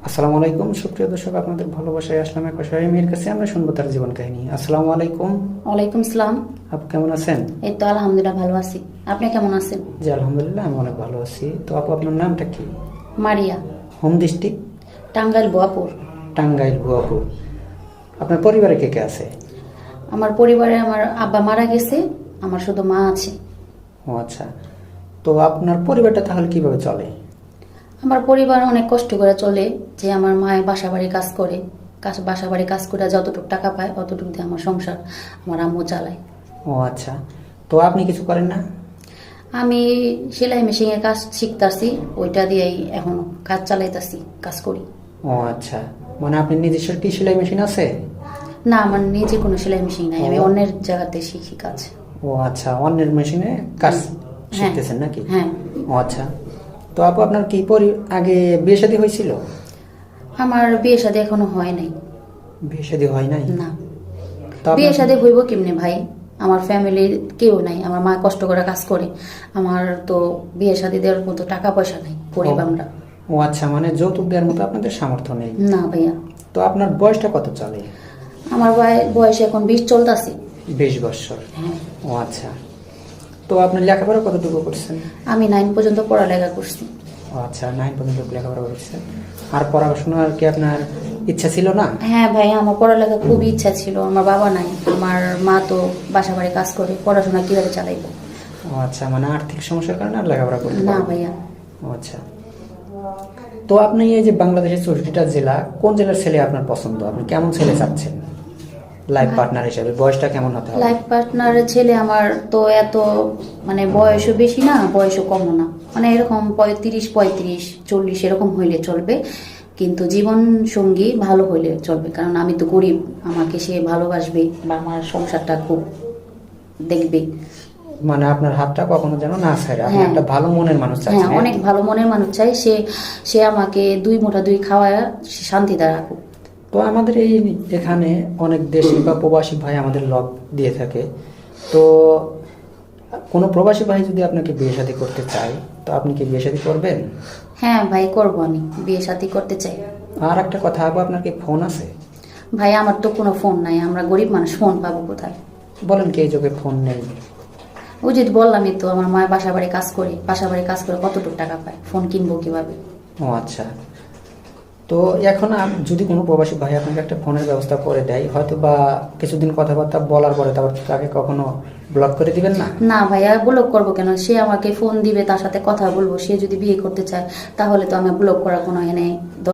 আসসালামু আলাইকুম সুপ্রিয় দর্শক, আপনাদের ভালোবাসায় আসলাম এক অসহায় মেয়ের কাছে। আমরা শুনবো তার জীবন কাহিনী। আসসালামু আলাইকুম। ওয়ালাইকুম সালাম। আপু কেমন আছেন? এই তো আলহামদুলিল্লাহ ভালো আছি। আপনি কেমন আছেন? জি আলহামদুলিল্লাহ, আমি অনেক ভালো আছি। তো আপু, আপনার নামটা কি? মারিয়া। Home district? টাঙ্গাইল বোয়াপুর। টাঙ্গাইল ভুয়াপুর। আপনার পরিবারে কে কে আছে? আমার পরিবারে আমার আব্বা মারা গেছে, আমার শুধু মা আছে। ও আচ্ছা। তো আপনার পরিবারটা তাহলে কিভাবে চলে? আমার পরিবার অনেক কষ্ট করে চলে, যে আমার মায়ের বাসা বাড়ি কাজ করে, বাসা বাড়ি কাজ করে যতটুকু টাকা পায় অতটুকু দিয়ে আমার সংসার আমার আম্মু চালায়। ও আচ্ছা। তো আপনি কিছু করেন না? আমি সেলাই মেশিনের কাজ শিখতাছি, ওইটা দিয়েই এখন কাজ চালাইতাছি, কাজ করি। ও আচ্ছা, মানে আপনার নিজস্ব কি সেলাই মেশিন আছে? না, আমার নিজে কোনো সেলাই মেশিন নাই, আমি অন্যের জায়গাতে শিখি কাজ। ও আচ্ছা, অন্যের মেশিনে কাজ হ্যাঁ। শিখতেছেন নাকি? হ্যাঁ। ও আচ্ছা। তো আপু, আপনার কি আগে বিয়ে শাদী হয়েছিল? আমার বিয়ে শাদী এখনো হয় নাই। বিয়ে শাদী হয় নাই? না। তো আপনার- বিয়ে শাদী হইব কেমনে ভাই? আমার ফ্যামিলির কেউ নাই, আমার মা কষ্ট করে কাজ করে, আমার তো বিয়ে শাদী দেওয়ার মতো টাকা পয়সা নাই, গরিব আমরা। ও আচ্ছা, মানে যৌতুক দেওয়ার মতো আপনাদের সামর্থ্য নেই? না ভাইয়া। তো আপনার বয়সটা কত চলে? আমার বয়স এখন 20 চলতেছে। 20 বছর। হ্যাঁ। ও আচ্ছা। তো আপনার লেখাপড়া কতটুকু করছেন? আমি 9 পর্যন্ত পড়ালেখা করছি। ও আচ্ছা, 9 পর্যন্ত লেখাপড়া করছেন। আর পড়াশোনার কি আপনার ইচ্ছা ছিল না? হ্যাঁ ভাইয়া, আমার পড়ালেখা খুবই ইচ্ছা ছিল, আমার বাবা নাই, আমার মা তো বাসা বাড়ি কাজ করে, পড়াশোনা কিভাবে চালাইবো? ও আচ্ছা, মানে আর্থিক সমস্যার কারণে আর লেখাপড়া করতে না পারেননি। ভাইয়া। ও আচ্ছা। তো আপনি এই যে বাংলাদেশের 64টা জেলা, কোন জেলার ছেলে আপনার পছন্দ? আপনি কেমন ছেলে চাচ্ছেন লাইফ পার্টনার হিসেবে? বয়সটা কেমন হতে হবে? লাইফ পার্টনারের ছেলে আমার তো এত মানে বয়সও বেশি না, বয়সও কম না, মানে এরকম 35, 35, 40 এরকম হইলে চলবে, কিন্তু জীবন সঙ্গী ভালো হইলে চলবে, কারণ আমি তো গরিব, আমাকে সে ভালোবাসবে বা আমার সংসারটা খুব দেখবে। মানে আপনার হাতটা কখনো যেন না ছাড়ে, আপনি হ্যাঁ। একটা ভালো মনের মানুষ হ্যাঁ, চাচ্ছেন। অনেক ভালো মনের মানুষ চাই, সে সে আমাকে 2 মুঠা 2 খাওয়ায় শান্তিতে রাখুক। তো আমাদের এখানে অনেক দেশি বা প্রবাসী ভাই আমাদের লগ দিয়ে থাকে। তো কোনো প্রবাসী ভাই যদি আপনাকে বিয়ে শাদী করতে চায়, তো আপনি কি বিয়ে শাদী করবেন? হ্যাঁ ভাই, করবো, আমি বিয়ে শাদী করতে চাই। আর একটা কথা, আপু আপনার কি ফোন আছে? ভাই আমার তো কোনো ফোন নাই, আমরা গরিব মানুষ, ফোন পাবো কোথায়? বলেন কি, এই যুগে ফোন নেই? ওই যে বললামই তো, আমার মায়ের বাসা বাড়ি কাজ করে, বাসা বাড়ি কাজ করে কতটুকু টাকা পায়, ফোন কিনবো কিভাবে? ও আচ্ছা। তো এখন যদি কোনো প্রবাসী ভাই আপনাকে একটা ফোনের ব্যবস্থা করে দেয়, হয়তো বা কিছুদিন কথাবার্তা বলার পরে তারপর তাকে কখনো ব্লক করে দিবেন না? না ভাইয়া, ব্লক করবো কেন? সে আমাকে ফোন দিবে, তার সাথে কথা বলবো, সে যদি বিয়ে করতে চায় তাহলে তো আমি ব্লক করার কোনো এ নেই।